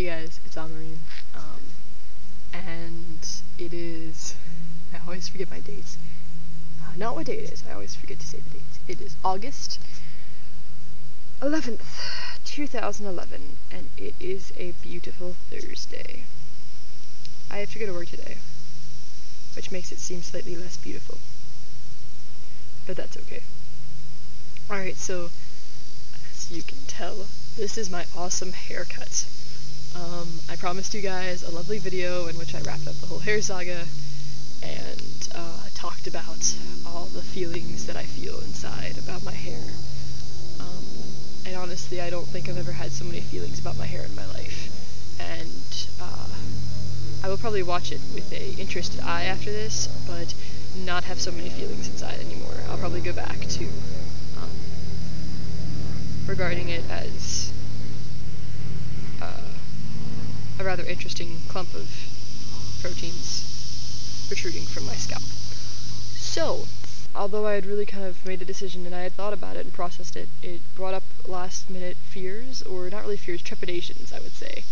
Hey guys, it's Amarine, and it is, I always forget my dates, not what day it is, I always forget to say the dates. It is August 11th, 2011, and it is a beautiful Thursday. I have to go to work today, which makes it seem slightly less beautiful, but that's okay. Alright, so, as you can tell, this is my awesome haircut. I promised you guys a lovely video in which I wrapped up the whole hair saga and talked about all the feelings that I feel inside about my hair. And honestly, I don't think I've ever had so many feelings about my hair in my life. And I will probably watch it with a interested eye after this, but not have so many feelings inside anymore. I'll probably go back to regarding it as a rather interesting clump of proteins protruding from my scalp. So, although I had really kind of made a decision and I had thought about it and processed it, it brought up last minute fears, or not really fears, trepidations, I would say,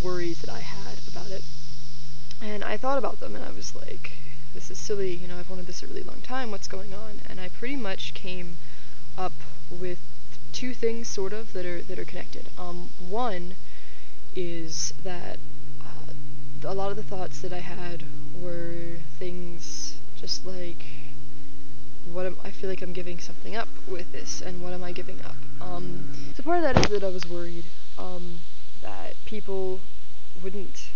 worries that I had about it. And I thought about them and I was like, this is silly, you know, I've wanted this a really long time, what's going on? And I pretty much came up with two things, sort of, that are connected. One is that a lot of the thoughts that I had were things just like, I feel like I'm giving something up with this, and what am I giving up? So part of that is that I was worried that people wouldn't.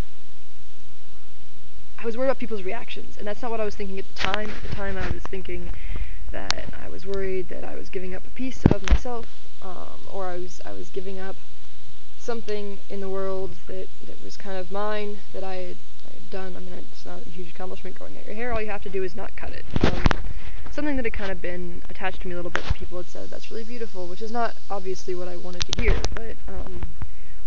I was worried about people's reactions, and that's not what I was thinking at the time. At the time, I was thinking that I was worried that I was giving up a piece of myself, or I was giving up something in the world that was kind of mine, that I had done. I mean, it's not a huge accomplishment growing out your hair. All you have to do is not cut it. Something that had kind of been attached to me a little bit. People had said, that's really beautiful, which is not obviously what I wanted to hear, but,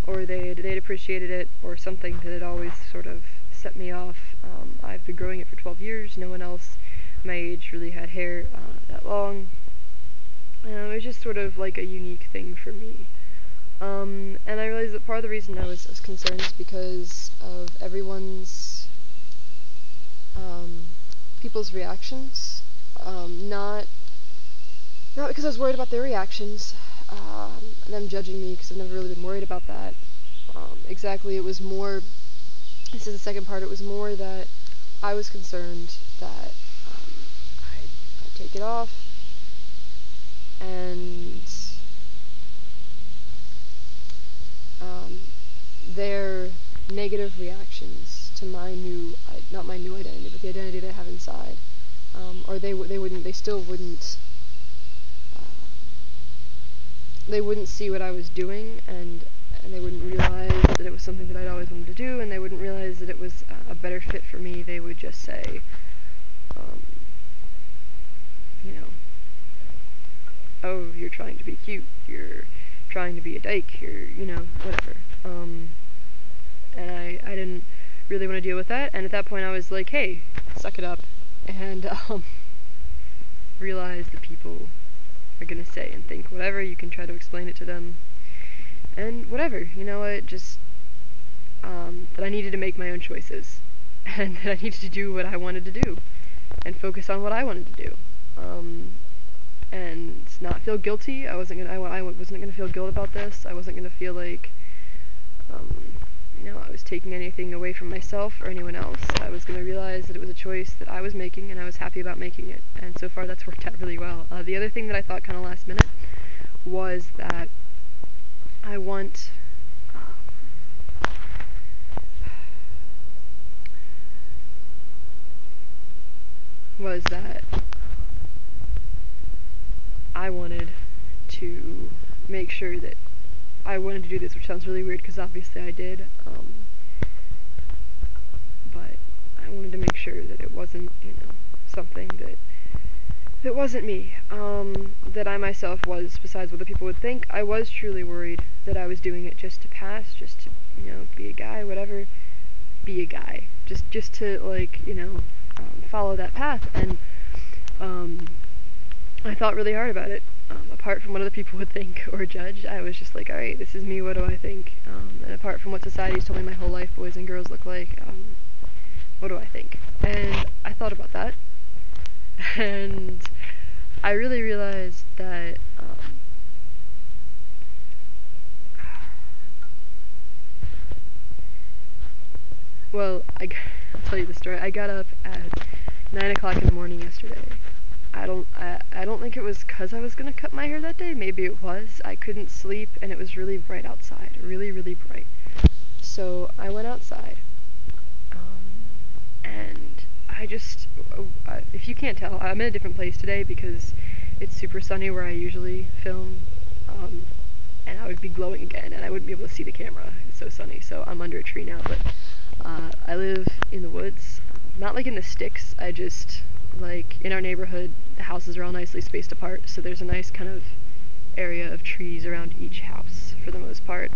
or they'd appreciated it, or something that had always sort of set me off. I've been growing it for 12 years. No one else my age really had hair that long. It was just sort of like a unique thing for me. And I realized that part of the reason I was concerned is because of everyone's, people's reactions. Not because I was worried about their reactions, them judging me, because I've never really been worried about that. Exactly, it was more, this is the second part, it was more that I was concerned that I'd take it off, and their negative reactions to my new, not my new identity, but the identity that I have inside, or they still wouldn't see what I was doing, and they wouldn't realize that it was something that I'd always wanted to do, and they wouldn't realize that it was a better fit for me. They would just say, you know, oh, you're trying to be cute, you're trying to be a dyke, you're, you know, whatever. And I didn't really want to deal with that, and at that point I was like, hey, suck it up, and realize that people are gonna say and think whatever. You can try to explain it to them, and whatever, you know what, just that I needed to make my own choices, and that I needed to do what I wanted to do, and focus on what I wanted to do, and not feel guilty. I wasn't gonna feel guilt about this. I wasn't gonna feel like, you know, I was taking anything away from myself or anyone else. I was gonna realize that it was a choice that I was making, and I was happy about making it, and so far that's worked out really well. The other thing that I thought kind of last minute was that I wanted to make sure that I wanted to do this, which sounds really weird because obviously I did, but I wanted to make sure that it wasn't, you know, something that wasn't me, that I myself was, besides what the people would think. I was truly worried that I was doing it just to pass, just to, you know, be a guy, whatever, be a guy, just to, like, you know, follow that path, and I thought really hard about it, apart from what other people would think or judge, I was just like, alright, this is me, what do I think? And apart from what society's told me my whole life boys and girls look like, what do I think? And I thought about that, and I really realized that, well, I'll tell you the story. I got up at 9 o'clock in the morning yesterday. I don't think it was 'cause I was gonna cut my hair that day. Maybe it was. I couldn't sleep, and it was really bright outside. Really, really bright. So I went outside, and I just, if you can't tell, I'm in a different place today because it's super sunny where I usually film, and I would be glowing again, and I wouldn't be able to see the camera. It's so sunny. So I'm under a tree now, but I live in the woods, not like in the sticks. I just, like, in our neighborhood, the houses are all nicely spaced apart, so there's a nice kind of area of trees around each house for the most part.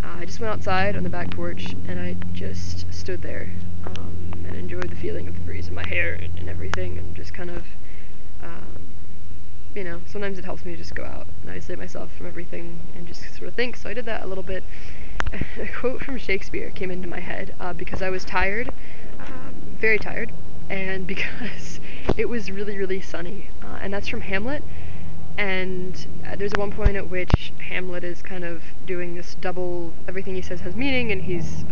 I just went outside on the back porch, and I just stood there, and enjoyed the feeling of the breeze in my hair and everything, and just kind of, you know, sometimes it helps me to just go out and isolate myself from everything and just sort of think, so I did that a little bit. A quote from Shakespeare came into my head, because I was tired, very tired, and because it was really, really sunny, and that's from Hamlet. And there's one point at which Hamlet is kind of doing this double, everything he says has meaning, and he's,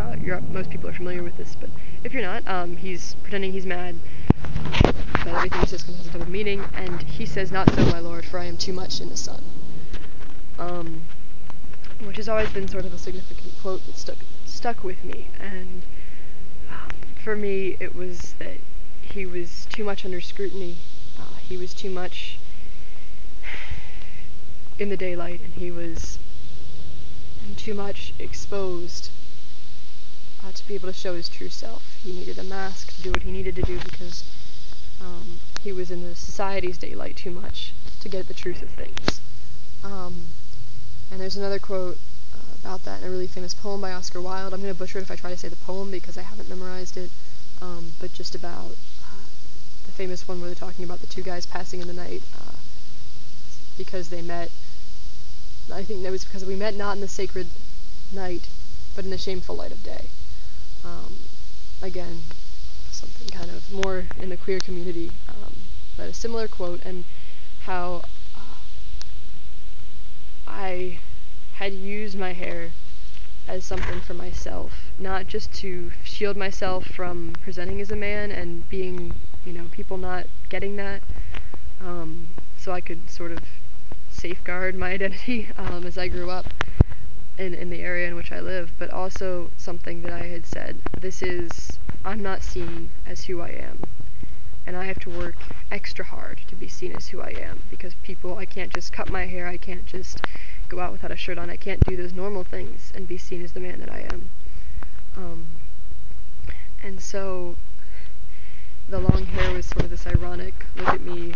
most people are familiar with this, but if you're not, he's pretending he's mad, but everything he says has a double meaning, and he says, "Not so, my lord, for I am too much in the sun." Which has always been sort of a significant quote that stuck with me, and for me it was that he was too much under scrutiny, he was too much in the daylight, and he was too much exposed to be able to show his true self. He needed a mask to do what he needed to do because he was in the society's daylight too much to get at the truth of things. And there's another quote about that in a really famous poem by Oscar Wilde. I'm going to butcher it if I try to say the poem because I haven't memorized it, but just about the famous one where they're talking about the two guys passing in the night because they met. I think that was because we met not in the sacred night, but in the shameful light of day. Again, something kind of more in the queer community, but a similar quote, and how I had used my hair as something for myself, not just to shield myself from presenting as a man and being, you know, people not getting that, so I could sort of safeguard my identity as I grew up in the area in which I live, but also something that I had said, I'm not seen as who I am, and I have to work extra hard to be seen as who I am, because I can't just cut my hair, I can't just go out without a shirt on, I can't do those normal things and be seen as the man that I am. And so the long hair was sort of this ironic, look at me,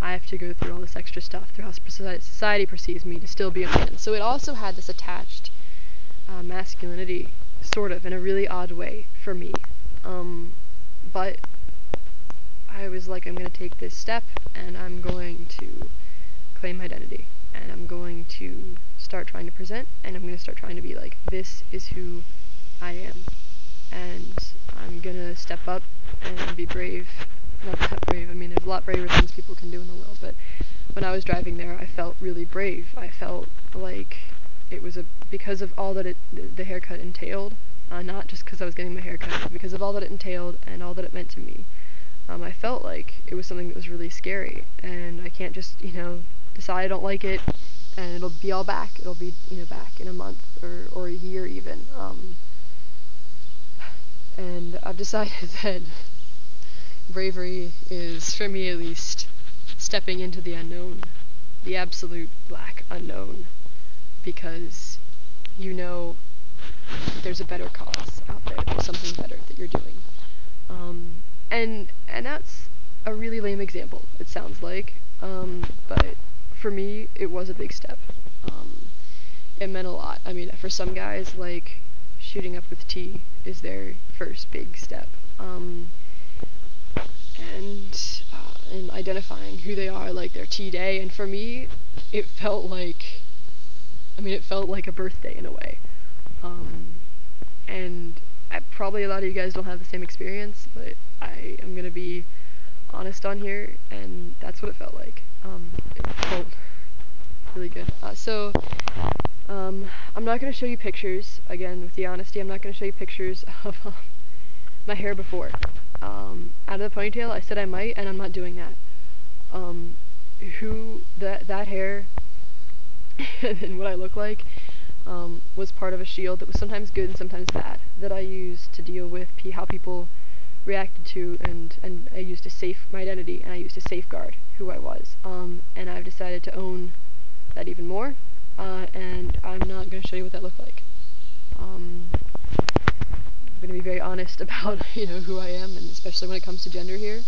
I have to go through all this extra stuff, through how society perceives me to still be a man. So it also had this attached masculinity, sort of, in a really odd way for me. But I was like, I'm going to take this step, and I'm going to claim my identity, and I'm going to start trying to present, and I'm going to start trying to be like, this is who I am, and I'm going to step up and be brave. Not that brave, I mean, there's a lot braver things people can do in the world, but when I was driving there, I felt really brave. I felt like it was because of all that the haircut entailed, not just because I was getting my hair cut, but because of all that it entailed and all that it meant to me. I felt like it was something that was really scary, and I can't just, decide I don't like it, and it'll be all back. It'll be, back in a month or a year even. And I've decided that bravery is, for me at least, stepping into the unknown, the absolute black unknown, because there's a better cause out there, there's something better that you're doing. And that's a really lame example, it sounds like, but for me, it was a big step. It meant a lot. I mean, for some guys, like, shooting up with tea is their first big step. And and identifying who they are, like their T-Day, and for me, it felt like, it felt like a birthday in a way. And probably a lot of you guys don't have the same experience, but I am going to be honest on here, and that's what it felt like. It felt really good. I'm not going to show you pictures, again, with the honesty, I'm not going to show you pictures of my hair before. Out of the ponytail, I said I might, and I'm not doing that. That hair and what I look like was part of a shield that was sometimes good and sometimes bad, that I used to deal with how people reacted to, and I used to my identity, and I used to safeguard who I was. And I've decided to own that even more, and I'm not going to show you what that looked like. I'm going to be very honest about, who I am, and especially when it comes to gender here,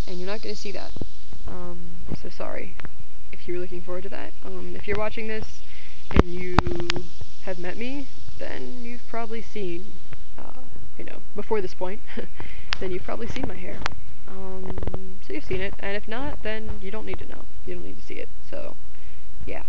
and you're not going to see that. So sorry if you're looking forward to that. If you're watching this and you have met me, then you've probably seen, before this point, then you've probably seen my hair. So you've seen it, and if not, then you don't need to know. You don't need to see it. So, yeah.